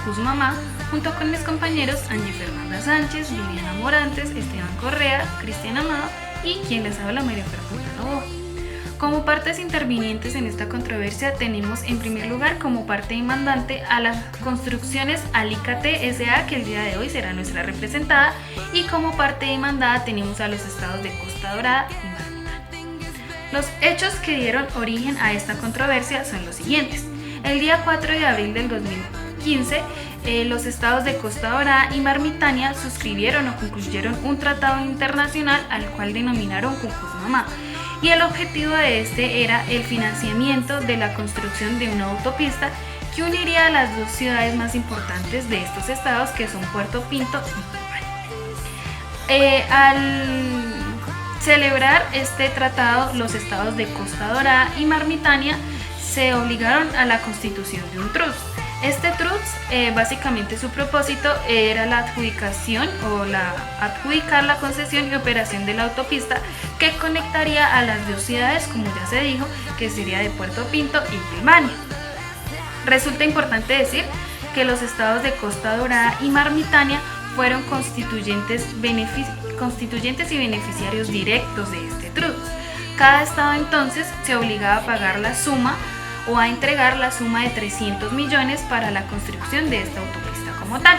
Cusmamá, junto con mis compañeros Angie Fernanda Sánchez, Viviana Morantes, Esteban Correa, Cristian Amado y quien les habla, María Fernanda Novoa. Como partes intervinientes en esta controversia tenemos en primer lugar como parte demandante a las construcciones Alicate S.A., que el día de hoy será nuestra representada, y como parte demandada tenemos a los estados de Costa Dorada y Marmitania. Los hechos que dieron origen a esta controversia son los siguientes. El día 4 de abril del 2015, los estados de Costa Dorada y Marmitania suscribieron o concluyeron un tratado internacional al cual denominaron Cucuzmamá, y el objetivo de este era el financiamiento de la construcción de una autopista que uniría a las dos ciudades más importantes de estos estados, que son Puerto Pinto y Tumaní. Al celebrar este tratado, los estados de Costa Dorada y Marmitania se obligaron a la constitución de un TRUZ. Este TRUZ, básicamente su propósito era la adjudicación o adjudicar la concesión y operación de la autopista que conectaría a las dos ciudades, como ya se dijo, que sería de Puerto Pinto y Tumaní. Resulta importante decir que los estados de Costa Dorada y Marmitania fueron constituyentes y beneficiarios directos de este TRUZ. Cada estado entonces se obligaba a pagar la suma o a entregar la suma de 300 millones para la construcción de esta autopista como tal.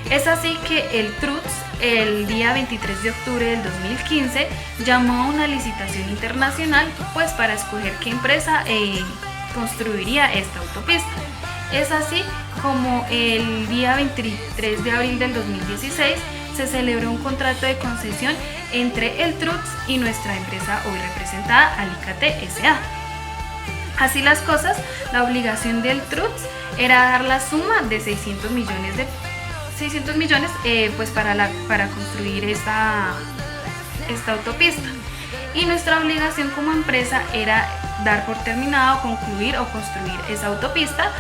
Es así que el TRUZ, el día 23 de octubre del 2015, llamó a una licitación internacional pues para escoger qué empresa construiría esta autopista. Es así como el día 23 de abril del 2016 se celebró un contrato de concesión entre el TRUZ y nuestra empresa hoy representada, Alicate S.A. Así las cosas, la obligación del TRUZ era dar la suma de 600 millones pues para construir esta autopista, y nuestra obligación como empresa era dar por terminado, concluir o construir esa autopista,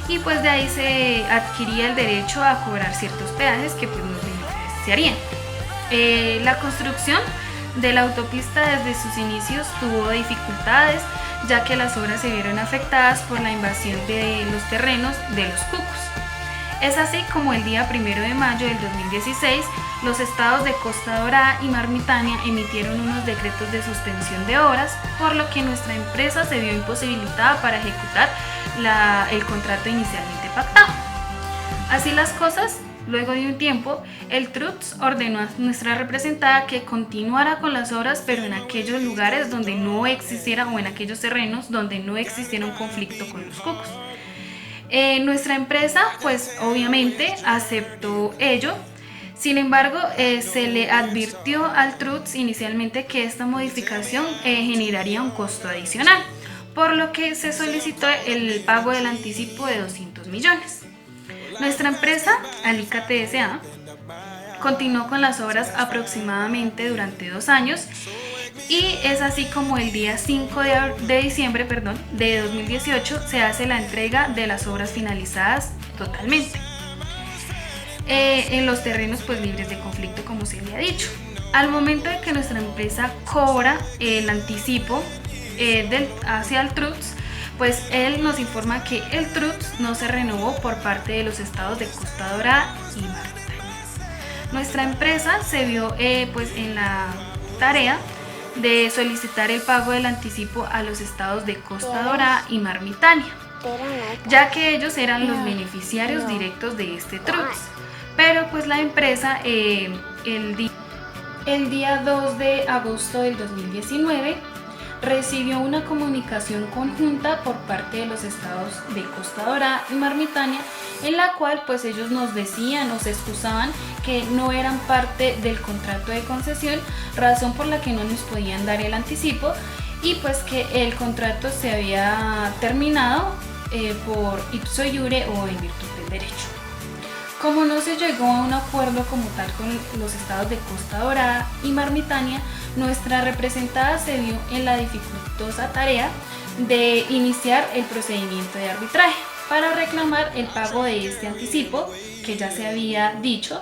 y pues de ahí se adquiría el derecho a cobrar ciertos peajes que pues nos beneficiarían. La construcción de la autopista desde sus inicios tuvo dificultades, ya que las obras se vieron afectadas por la invasión de los terrenos de los cucus. Es así como el día 1 de mayo del 2016, los estados de Costa Dorada y Marmitania emitieron unos decretos de suspensión de obras, por lo que nuestra empresa se vio imposibilitada para ejecutar el contrato inicialmente pactado. Así las cosas, luego de un tiempo, el TRUZ ordenó a nuestra representada que continuara con las obras, pero en aquellos lugares donde no existiera, o en aquellos terrenos donde no existiera un conflicto con los cucus. Nuestra empresa, pues obviamente aceptó ello. Sin embargo, se le advirtió al TRUZ inicialmente que esta modificación generaría un costo adicional, por lo que se solicitó el pago del anticipo de 200 millones. Nuestra empresa, Alicate S.A., continuó con las obras aproximadamente durante 2 años, y es así como el día 5 de diciembre de 2018 se hace la entrega de las obras finalizadas totalmente en los terrenos pues libres de conflicto, como se le ha dicho. Al momento de que nuestra empresa cobra el anticipo hacia el TRUZ, pues él nos informa que el TRUZ no se renovó por parte de los estados de Costa Dorada y Marmitania. Nuestra empresa se vio pues en la tarea de solicitar el pago del anticipo a los estados de Costa Dorada y Marmitania, ya que ellos eran los beneficiarios directos de este TRUZ. Pero pues la empresa el día 2 de agosto del 2019 recibió una comunicación conjunta por parte de los estados de Costa Dorada y Marmitania, en la cual pues ellos nos decían o se excusaban que no eran parte del contrato de concesión, razón por la que no nos podían dar el anticipo, y pues que el contrato se había terminado por ipso iure o en virtud del derecho. Como no se llegó a un acuerdo como tal con los estados de Costa Dorada y Marmitania, nuestra representada se vio en la dificultosa tarea de iniciar el procedimiento de arbitraje para reclamar el pago de este anticipo que ya se había dicho,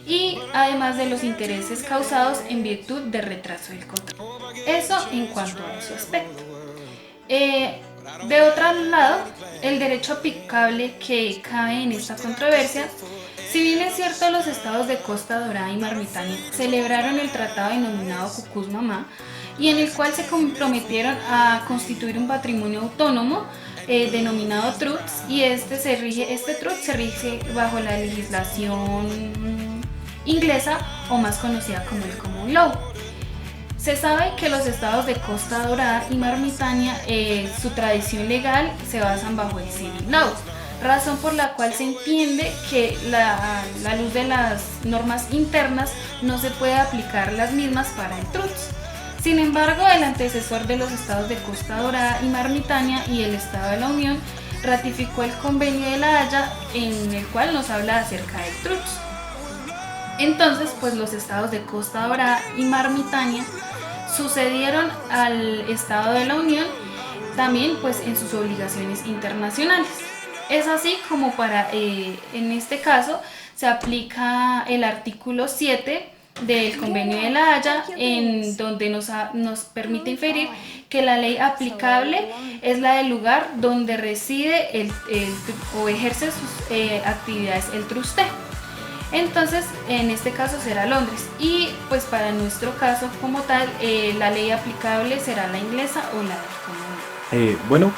y además de los intereses causados en virtud de retraso del contrato. Eso en cuanto a su aspecto. De otro lado, el derecho aplicable que cabe en esta controversia. Si bien es cierto, los estados de Costa Dorada y Mauritania celebraron el tratado denominado Cucuz-Mamá, y en el cual se comprometieron a constituir un patrimonio autónomo denominado TRUTS, y este TRUTS se rige bajo la legislación inglesa, o más conocida como el Common Law. Se sabe que los estados de Costa Dorada y Mauritania, su tradición legal se basan bajo el Civil Law, razón por la cual se entiende que la luz de las normas internas no se puede aplicar las mismas para el TRUTS. Sin embargo, el antecesor de los estados de Costa Dorada y Mauritania y el Estado de la Unión ratificó el Convenio de La Haya, en el cual nos habla acerca del TRUTS. Entonces, pues los estados de Costa Dorada y Mauritania sucedieron al Estado de la Unión también, pues, en sus obligaciones internacionales. Es así como en este caso se aplica el artículo 7 del Convenio de La Haya, en donde nos permite inferir que la ley aplicable es la del lugar donde reside o ejerce sus actividades el trustee. Entonces, en este caso será Londres, y pues para nuestro caso como tal, la ley aplicable será la inglesa o la del Común. Bueno,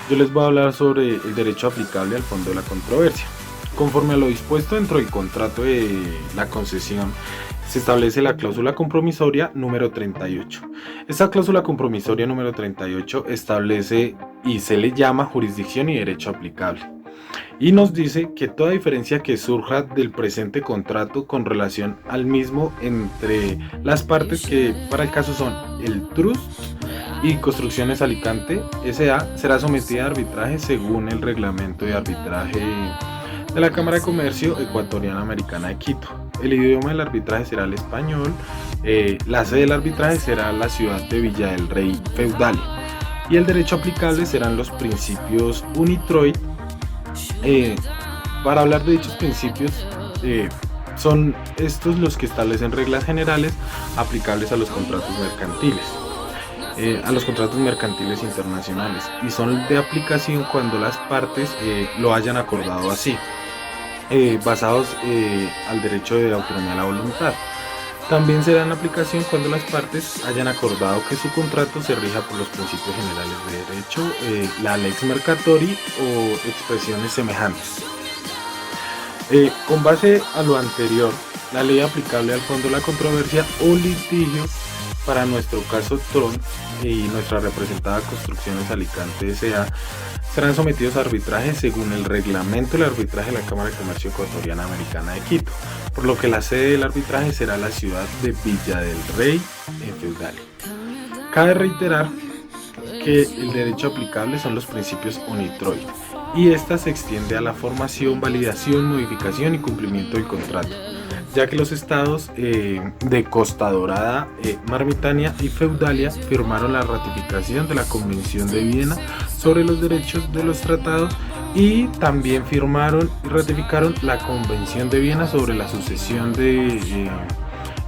yo les voy a hablar sobre el derecho aplicable al fondo de la controversia. Conforme a lo dispuesto dentro del contrato de la concesión, se establece la cláusula compromisoria número 38. Esta cláusula compromisoria número 38 establece y se le llama jurisdicción y derecho aplicable. Y nos dice que toda diferencia que surja del presente contrato con relación al mismo entre las partes, que para el caso son el Trust y Construcciones Alicante S.A., será sometida a arbitraje según el reglamento de arbitraje de la Cámara de Comercio Ecuatoriana Americana de Quito. El idioma del arbitraje será el español. La sede del arbitraje será la ciudad de Villa del Rey Feudalia, y el derecho aplicable serán los principios UNITROIT. Para hablar de dichos principios, son estos los que establecen reglas generales aplicables a los contratos mercantiles, internacionales, y son de aplicación cuando las partes lo hayan acordado así, basados al derecho de autonomía de la voluntad. También serán aplicación cuando las partes hayan acordado que su contrato se rija por los principios generales de derecho, la lex mercatori o expresiones semejantes. Con base a lo anterior, la ley aplicable al fondo de la controversia o litigio, para nuestro caso TRON y nuestra representada Construcciones Alicante S.A., serán sometidos a arbitraje según el reglamento del arbitraje de la Cámara de Comercio Ecuatoriana Americana de Quito, por lo que la sede del arbitraje será la ciudad de Villa del Rey en Feudalia. Cabe reiterar que el derecho aplicable son los principios UNITROIT, y esta se extiende a la formación, validación, modificación y cumplimiento del contrato, ya que los estados de Costa Dorada, Mauritania y Feudalia firmaron la ratificación de la Convención de Viena sobre los derechos de los tratados, y también firmaron y ratificaron la Convención de Viena sobre la sucesión de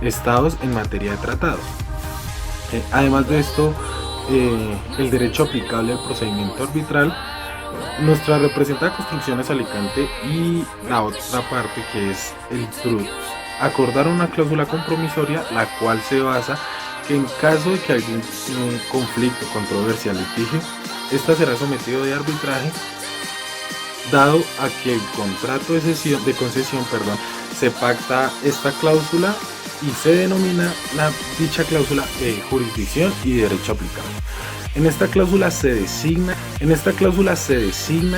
estados en materia de tratados. Además de esto, el derecho aplicable al procedimiento arbitral, nuestra representada Construcciones Alicante y la otra parte, que es el TRUTS, acordaron una cláusula compromisoria, la cual se basa que en caso de que algún conflicto, controversia, litigio, esta será sometido de arbitraje, dado a que el contrato de concesión se pacta esta cláusula y se denomina dicha cláusula jurisdicción y derecho aplicable. En esta cláusula se designa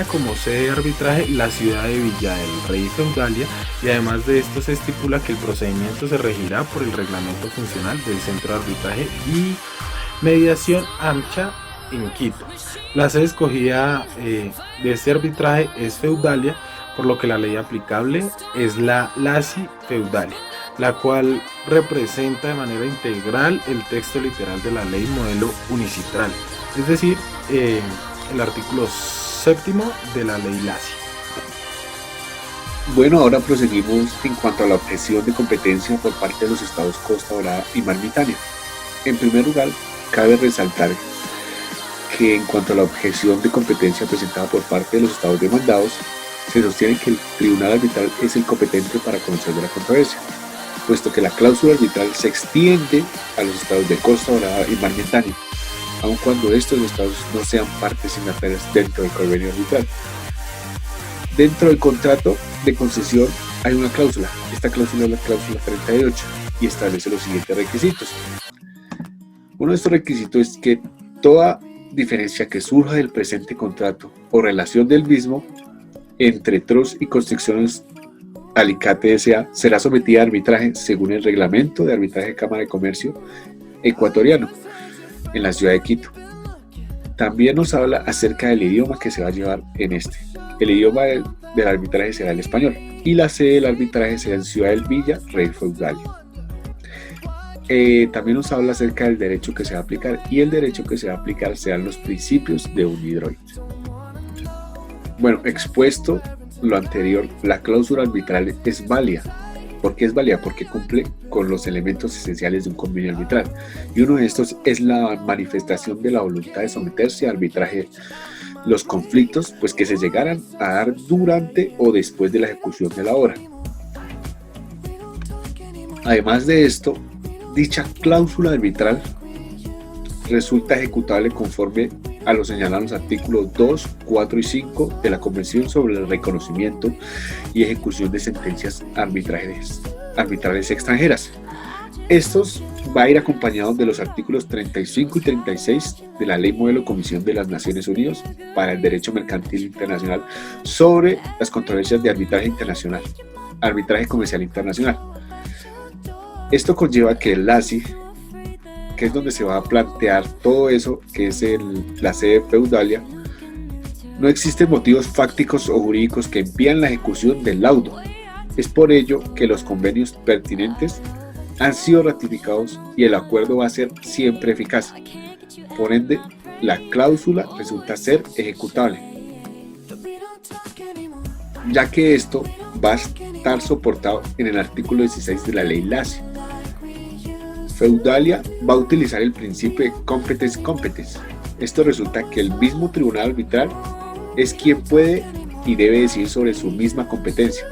como sede de arbitraje la ciudad de Villa del Rey Feudalia, y además de esto se estipula que el procedimiento se regirá por el reglamento funcional del Centro de Arbitraje y Mediación AMCHA en Quito. La sede escogida de este arbitraje es Feudalia, por lo que la ley aplicable es la LACI Feudalia, la cual representa de manera integral el texto literal de la ley modelo unicitral, es decir, el artículo 7 de la ley LACI. Bueno, ahora proseguimos en cuanto a la objeción de competencia por parte de los estados Costa Dorada y Mauritania. En primer lugar, cabe resaltar que en cuanto a la objeción de competencia presentada por parte de los estados demandados, se sostiene que el tribunal arbitral es el competente para conocer de la controversia, puesto que la cláusula arbitral se extiende a los estados de Costa Dorada y Mar Mediterráneo, aun cuando estos estados no sean partes signatarias dentro del convenio arbitral. Dentro del contrato de concesión hay una cláusula. Esta cláusula es la cláusula 38 y establece los siguientes requisitos. Uno de estos requisitos es que toda diferencia que surja del presente contrato o relación del mismo entre Tross y Construcciones Alicate S.A. será sometida a arbitraje según el reglamento de arbitraje de Cámara de Comercio ecuatoriano en la ciudad de Quito. También nos habla acerca del idioma que se va a llevar en este. El idioma del arbitraje será el español y la sede del arbitraje será en Ciudad del Villa, Rey Feudalia. También nos habla acerca del derecho que se va a aplicar, y el derecho que se va a aplicar serán los principios de Unidroit. Bueno, expuesto lo anterior, la cláusula arbitral es válida. ¿Por qué es válida? Porque cumple con los elementos esenciales de un convenio arbitral, y uno de estos es la manifestación de la voluntad de someterse a arbitraje los conflictos pues que se llegaran a dar durante o después de la ejecución de la obra. Además de esto, dicha cláusula arbitral resulta ejecutable conforme a lo señalado en los artículos 2, 4 y 5 de la Convención sobre el reconocimiento y ejecución de sentencias arbitrales extranjeras. Estos va a ir acompañados de los artículos 35 y 36 de la Ley Modelo Comisión de las Naciones Unidas para el Derecho Mercantil Internacional sobre las controversias de arbitraje internacional, arbitraje comercial internacional. Esto conlleva que el LACI, que es donde se va a plantear todo eso, que es la sede Feudalia, no existen motivos fácticos o jurídicos que impidan la ejecución del laudo. Es por ello que los convenios pertinentes han sido ratificados y el acuerdo va a ser siempre eficaz. Por ende, la cláusula resulta ser ejecutable, ya que esto va a estar soportado en el artículo 16 de la ley LACI. Feudalia va a utilizar el principio de competence. Esto resulta que el mismo tribunal arbitral es quien puede y debe decidir sobre su misma competencia.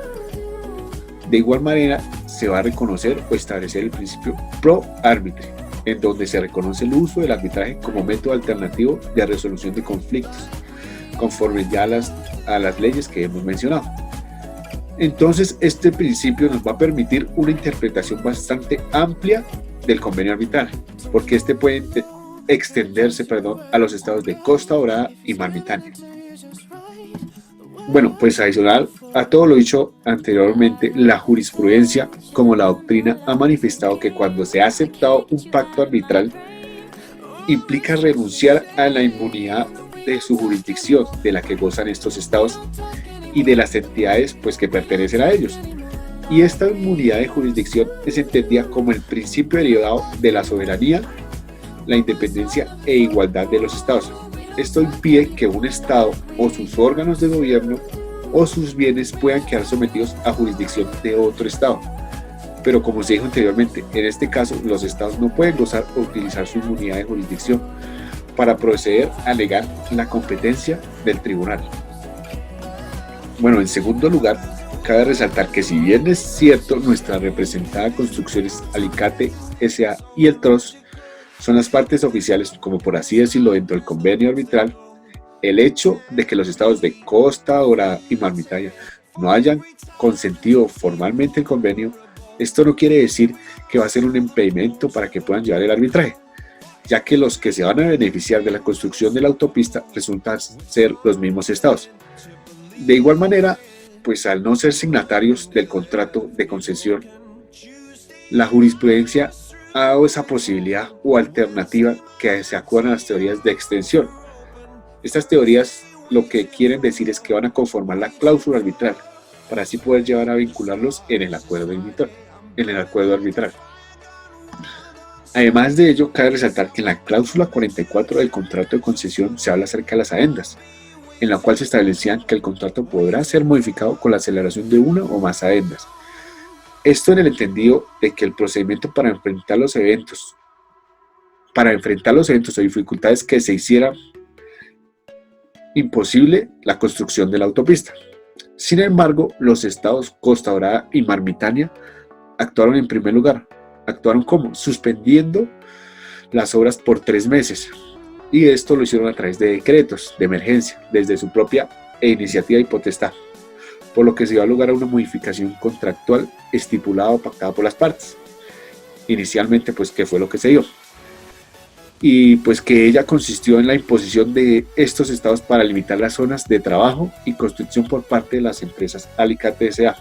De igual manera, se va a reconocer o establecer el principio pro arbitre, en donde se reconoce el uso del arbitraje como método alternativo de resolución de conflictos, conforme ya a las leyes que hemos mencionado. Entonces, este principio nos va a permitir una interpretación bastante amplia del convenio arbitral, porque este puede extenderse a los estados de Costa Dorada y Mar Mediterráneo. Bueno, pues adicional a todo lo dicho anteriormente, la jurisprudencia como la doctrina ha manifestado que cuando se ha aceptado un pacto arbitral implica renunciar a la inmunidad de su jurisdicción de la que gozan estos estados y de las entidades pues que pertenecen a ellos. Y esta inmunidad de jurisdicción es entendida como el principio derivado de la soberanía, la independencia e igualdad de los estados. Esto impide que un estado o sus órganos de gobierno o sus bienes puedan quedar sometidos a jurisdicción de otro estado. Pero como se dijo anteriormente, en este caso los estados no pueden gozar o utilizar su inmunidad de jurisdicción para proceder a alegar la competencia del tribunal. Bueno, en segundo lugar, cabe resaltar que si bien es cierto nuestra representada Construcciones Alicate S.A. y el TROS son las partes oficiales, como por así decirlo, dentro del convenio arbitral, el hecho de que los estados de Costa Dorada y Mar Mediterráneo no hayan consentido formalmente el convenio, esto no quiere decir que va a ser un impedimento para que puedan llevar el arbitraje, ya que los que se van a beneficiar de la construcción de la autopista resultan ser los mismos estados. De igual manera, pues al no ser signatarios del contrato de concesión, la jurisprudencia ha dado esa posibilidad o alternativa que se acudan a las teorías de extensión. Estas teorías lo que quieren decir es que van a conformar la cláusula arbitral para así poder llevar a vincularlos en el acuerdo arbitral. Además de ello, cabe resaltar que en la cláusula 44 del contrato de concesión se habla acerca de las adendas, en la cual se establecían que el contrato podrá ser modificado con la celebración de una o más adendas. Esto en el entendido de que el procedimiento para enfrentar los eventos o dificultades que se hicieran imposible la construcción de la autopista. Sin embargo, los estados Costa Dorada y Mauritania actuaron en primer lugar. ¿Actuaron cómo? Suspendiendo las obras por 3 meses. Y esto lo hicieron a través de decretos de emergencia, desde su propia iniciativa y potestad, por lo que se dio lugar a una modificación contractual estipulada o pactada por las partes. Inicialmente, pues, ¿qué fue lo que se dio? Y pues que ella consistió en la imposición de estos estados para limitar las zonas de trabajo y construcción por parte de las empresas Alicate S.A.,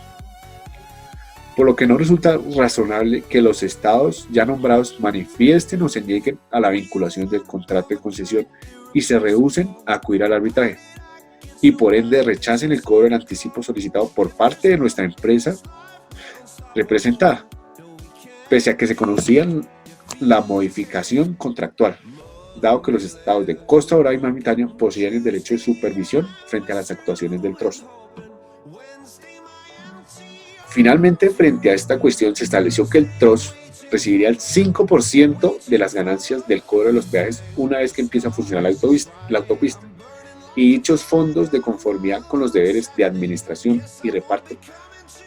por lo que no resulta razonable que los estados ya nombrados manifiesten o se nieguen a la vinculación del contrato de concesión y se rehúsen a acudir al arbitraje, y por ende rechacen el cobro del anticipo solicitado por parte de nuestra empresa representada, pese a que se conocían la modificación contractual, dado que los estados de Costa Dorada y Mauritania poseían el derecho de supervisión frente a las actuaciones del TROS. Finalmente, frente a esta cuestión, se estableció que el TROS recibiría el 5% de las ganancias del cobro de los peajes una vez que empieza a funcionar la autopista, y dichos fondos, de conformidad con los deberes de administración y reparto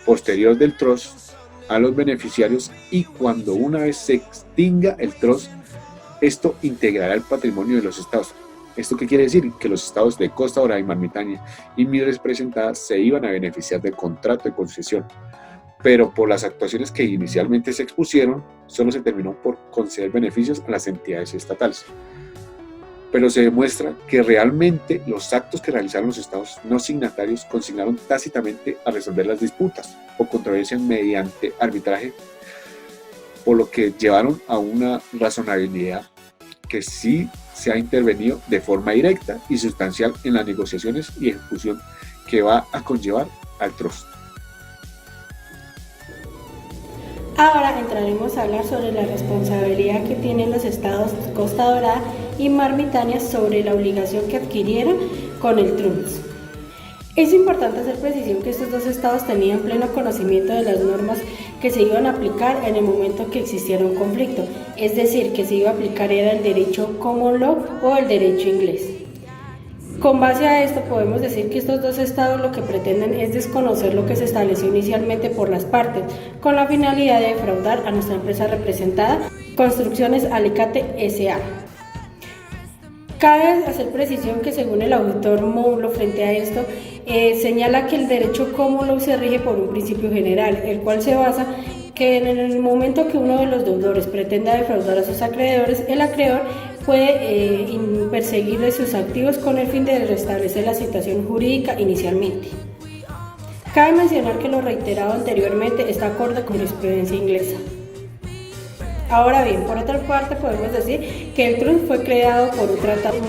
posterior del TROS a los beneficiarios, y cuando una vez se extinga el TROS, esto integrará el patrimonio de los estados. ¿Esto qué quiere decir? Que los estados de Costa Dorada y Mauritania y mi representada se iban a beneficiar del contrato de concesión, pero por las actuaciones que inicialmente se expusieron, solo se terminó por conceder beneficios a las entidades estatales. Pero se demuestra que realmente los actos que realizaron los estados no signatarios consignaron tácitamente a resolver las disputas o controversias mediante arbitraje, por lo que llevaron a una razonabilidad que sí se ha intervenido de forma directa y sustancial en las negociaciones y ejecución que va a conllevar al TROS. Ahora entraremos a hablar sobre la responsabilidad que tienen los estados Costa Dorada y Mauritania sobre la obligación que adquirieron con el TROS. Es importante hacer precisión que estos dos estados tenían pleno conocimiento de las normas que se iban a aplicar en el momento que existiera un conflicto, es decir, que se iba a aplicar era el derecho common law o el derecho inglés. Con base a esto podemos decir que estos dos estados lo que pretenden es desconocer lo que se estableció inicialmente por las partes, con la finalidad de defraudar a nuestra empresa representada, Construcciones Alicate S.A. Cabe hacer precisión que según el auditor Moulo frente a esto, señala que el derecho common law se rige por un principio general, el cual se basa que en el momento que uno de los deudores pretenda defraudar a sus acreedores, el acreedor puede perseguirle sus activos con el fin de restablecer la situación jurídica inicialmente. Cabe mencionar que lo reiterado anteriormente está acorde con la jurisprudencia inglesa. Ahora bien, por otra parte podemos decir que el TROS fue creado por un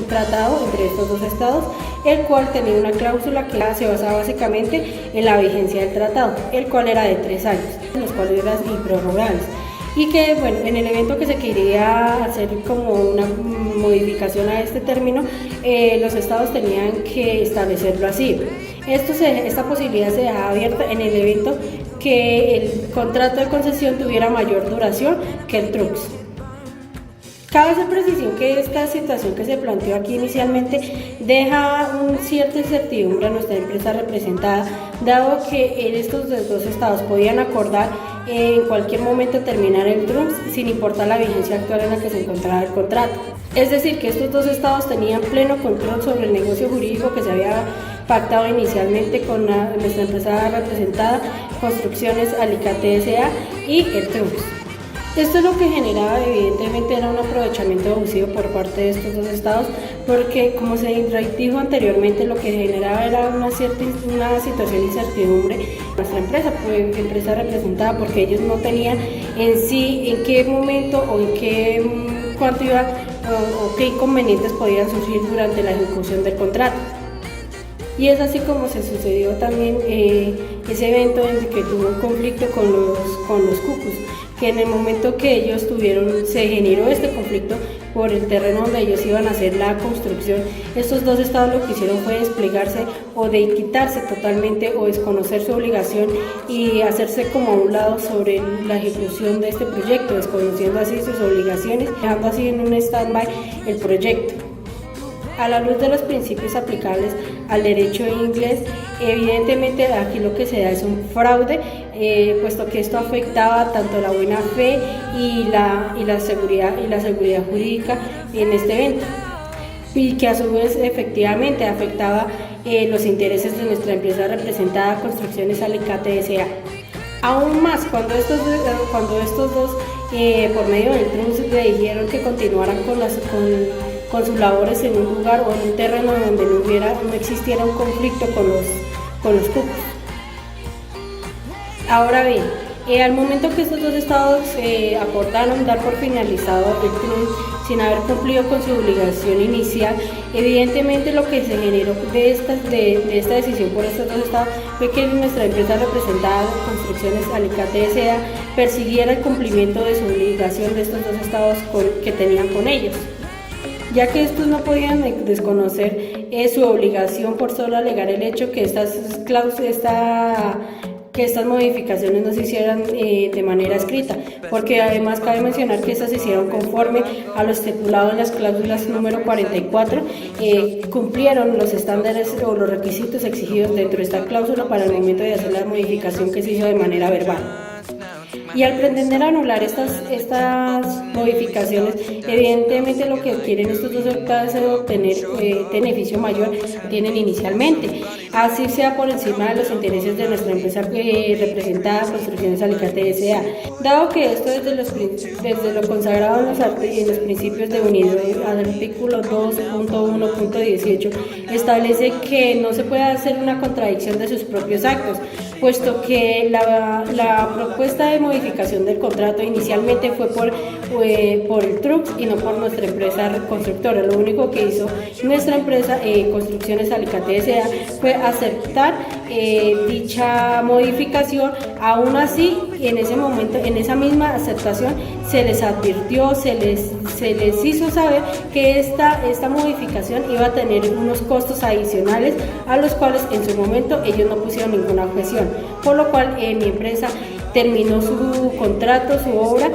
tratado entre estos dos estados, el cual tenía una cláusula que se basaba básicamente en la vigencia del tratado, el cual era de 3 años, los cuales eran improrrogables. Y que, bueno, en el evento que se quería hacer como una modificación a este término, los estados tenían que establecerlo así. Esta posibilidad se dejaba abierta en el evento que el contrato de concesión tuviera mayor duración que el TROS. Cabe hacer precisión que esta situación que se planteó aquí inicialmente deja un cierta incertidumbre a nuestra empresa representada, dado que en estos dos estados podían acordar en cualquier momento terminar el TROS sin importar la vigencia actual en la que se encontraba el contrato. Es decir, que estos dos estados tenían pleno control sobre el negocio jurídico que se había pactado inicialmente con nuestra empresa representada, Construcciones Alicate S.A. y el TROS. Esto es lo que generaba, evidentemente, era un aprovechamiento abusivo por parte de estos dos estados, porque, como se dijo anteriormente, lo que generaba era una situación de incertidumbre en nuestra empresa representada, porque ellos no tenían en sí en qué momento o en qué cuánto iba o qué inconvenientes podían surgir durante la ejecución del contrato. Y es así como se sucedió también ese evento en el que tuvo un conflicto con los cucus, que en el momento que ellos se generó este conflicto por el terreno donde ellos iban a hacer la construcción. Estos dos estados lo que hicieron fue desplegarse o de quitarse totalmente o desconocer su obligación y hacerse como a un lado sobre la ejecución de este proyecto, desconociendo así sus obligaciones, dejando así en un stand-by el proyecto. A la luz de los principios aplicables al derecho inglés, evidentemente aquí lo que se da es un fraude, puesto que esto afectaba tanto la buena fe y la seguridad jurídica en este evento, y que a su vez efectivamente afectaba los intereses de nuestra empresa representada, Construcciones Alicate S.A. Aún más cuando estos dos por medio del TRUNS le dijeron que continuaran con sus labores en un lugar o en un terreno donde no existiera un conflicto con los cupos. Ahora bien, al momento que estos dos estados acordaron dar por finalizado el TRUNS sin haber cumplido con su obligación inicial, evidentemente lo que se generó de esta decisión por estos dos estados fue que nuestra empresa representada, Construcciones Alicate S.A., persiguiera el cumplimiento de su obligación de estos dos estados que tenían con ellos, ya que estos no podían desconocer su obligación por solo alegar el hecho que estas modificaciones no se hicieran de manera escrita, porque además cabe mencionar que estas se hicieron conforme a lo estipulado en las cláusulas número 44, cumplieron los estándares o los requisitos exigidos dentro de esta cláusula para el momento de hacer la modificación que se hizo de manera verbal. Y al pretender anular estas modificaciones, evidentemente lo que quieren estos dos estados es obtener beneficio mayor que tienen inicialmente, así sea por encima de los intereses de nuestra empresa representada, Construcciones Alicate S.A. Dado que esto desde lo consagrado en los principios de unidad, al artículo 2.1.18 establece que no se puede hacer una contradicción de sus propios actos, puesto que la propuesta de modificación del contrato inicialmente fue por el TRUNS y no por nuestra empresa constructora. Lo único que hizo nuestra empresa Construcciones Alicate S.A. fue aceptar dicha modificación. Aún así, en ese momento, en esa misma aceptación, se les advirtió, se les hizo saber que esta modificación iba a tener unos costos adicionales a los cuales en su momento ellos no pusieron ninguna objeción, por lo cual mi empresa terminó su contrato, su obra,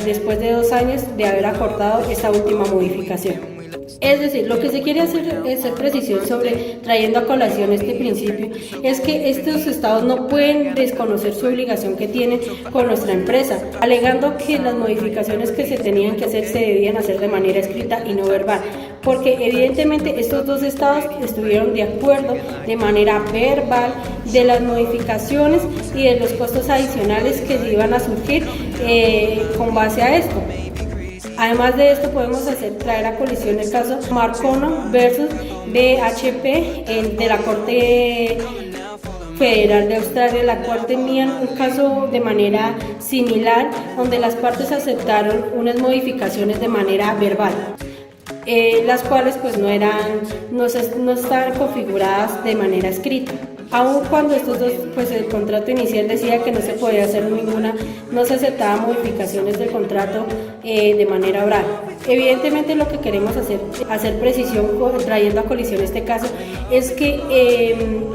después de 2 años de haber acordado esta última modificación. Es decir, lo que se quiere hacer precisión sobre, trayendo a colación este principio, es que estos estados no pueden desconocer su obligación que tienen con nuestra empresa, alegando que las modificaciones que se tenían que hacer se debían hacer de manera escrita y no verbal, porque evidentemente estos dos estados estuvieron de acuerdo de manera verbal de las modificaciones y de los costos adicionales que se iban a surgir con base a esto. Además de esto, podemos traer a colisión el caso Marcona versus BHP de la Corte Federal de Australia, la cual tenían un caso de manera similar, donde las partes aceptaron unas modificaciones de manera verbal, las cuales pues no estaban configuradas de manera escrita. Aun cuando estos dos, pues el contrato inicial decía que no se podía hacer no se aceptaban modificaciones del contrato de manera oral. Evidentemente lo que queremos hacer precisión trayendo a colisión este caso es que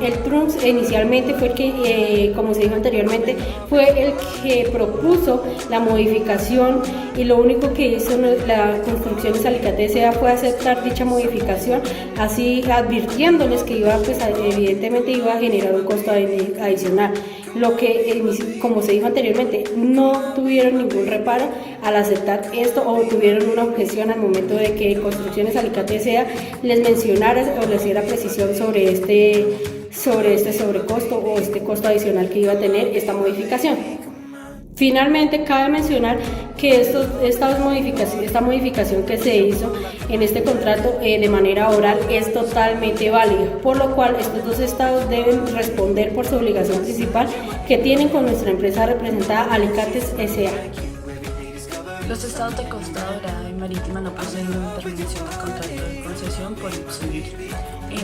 el TRUNS inicialmente fue el que, como se dijo anteriormente, fue el que propuso la modificación, y lo único que hizo la Construcciones Alicate S.A. fue aceptar dicha modificación, así advirtiéndoles que evidentemente iba a generar un costo adicional, lo que, como se dijo anteriormente, no tuvieron ningún reparo al aceptar esto, o tuvieron una objeción al momento de que Construcciones Alicate S.A. les mencionara o les diera precisión sobre este sobrecosto o este costo adicional que iba a tener esta modificación. Finalmente, cabe mencionar que esta modificación que se hizo en este contrato de manera oral es totalmente válida, por lo cual estos dos estados deben responder por su obligación principal que tienen con nuestra empresa representada Alicates S.A. Los estados de Costa Dorada y Marítima no poseen una terminación del contrato de concesión por ipso iure.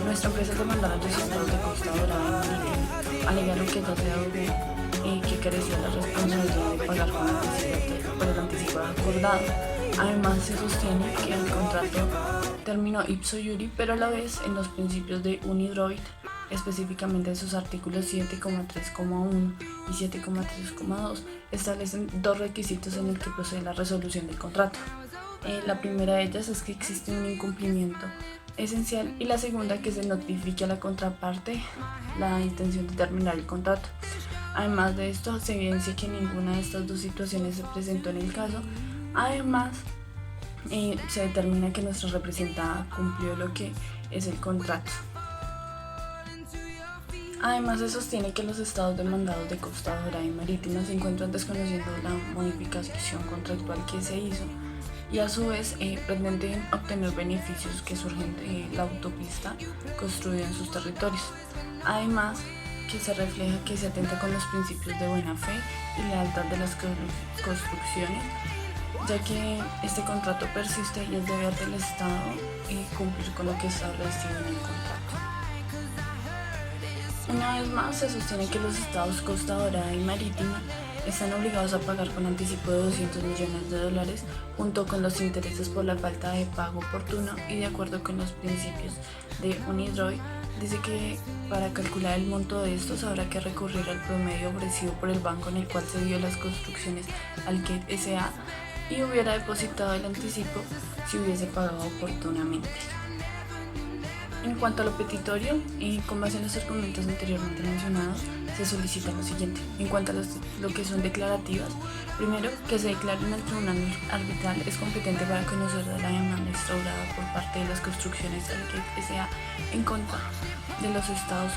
Nuestra empresa demandaba a los estados de Costa Dorada y Marítima, alegaron que no se debe que carecía la responsabilidad de pagar por el anticipado acordado. Además, se sostiene que el contrato terminó ipso iure, pero a la vez en los principios de Unidroit, específicamente en sus artículos 7,3,1 y 7,3,2, establecen 2 requisitos en el que procede la resolución del contrato. La primera de ellas es que existe un incumplimiento esencial y la segunda que se notifique a la contraparte la intención de terminar el contrato. Además de esto, se evidencia que ninguna de estas dos situaciones se presentó en el caso. Además, se determina que nuestra representada cumplió lo que es el contrato. Además, se sostiene que los estados demandados de Costa Dorada y Marítima se encuentran desconociendo la modificación contractual que se hizo y a su vez pretenden obtener beneficios que surgen de la autopista construida en sus territorios. Además, que se refleja que se atenta con los principios de buena fe y lealtad de las construcciones, ya que este contrato persiste y es deber del Estado cumplir con lo que está establecido en el contrato. Una vez más, se sostiene que los estados Costa Dorada y Marítima están obligados a pagar con anticipo de $200 millones junto con los intereses por la falta de pago oportuno y de acuerdo con los principios de UNIDROIT. Dice que para calcular el monto de estos habrá que recurrir al promedio ofrecido por el banco en el cual se dio las construcciones al que S.A. y hubiera depositado el anticipo si hubiese pagado oportunamente. En cuanto a lo petitorio, con base en los argumentos anteriormente mencionados, se solicita lo siguiente. En cuanto a lo que son declarativas, primero, que se declare en el tribunal arbitral es competente para conocer de la demanda instaurada por parte de las construcciones del que sea en contra de los estados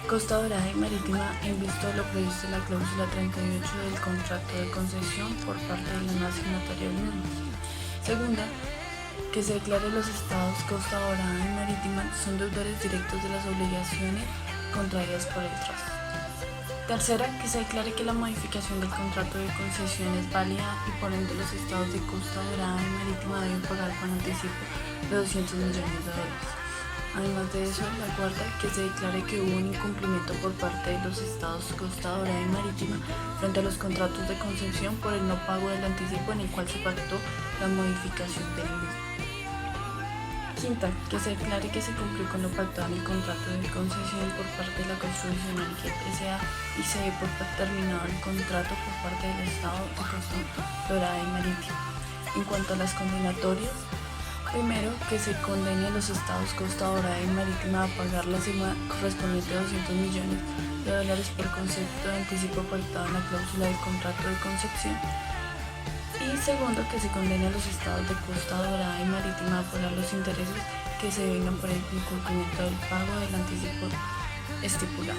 Costa Dorada y Marítima en visto de lo previsto en la cláusula 38 del contrato de concesión por parte de la no signataria del mismo. Segunda, que se declare los estados Costa Dorada y Marítima son deudores directos de las obligaciones contraídas por el trust. Tercera, que se declare que la modificación del contrato de concesión es válida y por ende los estados de Costa Dorada y Marítima deben pagar con anticipo de $200 millones. Además de eso, la cuarta, que se declare que hubo un incumplimiento por parte de los estados Costa Dorada y Marítima frente a los contratos de concesión por el no pago del anticipo en el cual se pactó la modificación del mismo. Quinta, que se declare que se cumplió con lo pactado en el contrato de concesión por parte de la construcción que S.A. y se dé por terminado el contrato por parte del Estado de Costa Dorada y Marítima. En cuanto a las condenatorias, primero, que se condene a los estados Costa Dorada y Marítima a pagar la suma correspondiente a $200 millones por concepto de anticipo pactado en la cláusula del contrato de concesión. Y segundo, que se condene a los estados de Costa Dorada y Marítima a pagar los intereses que se vengan por el incumplimiento del pago del anticipo estipulado.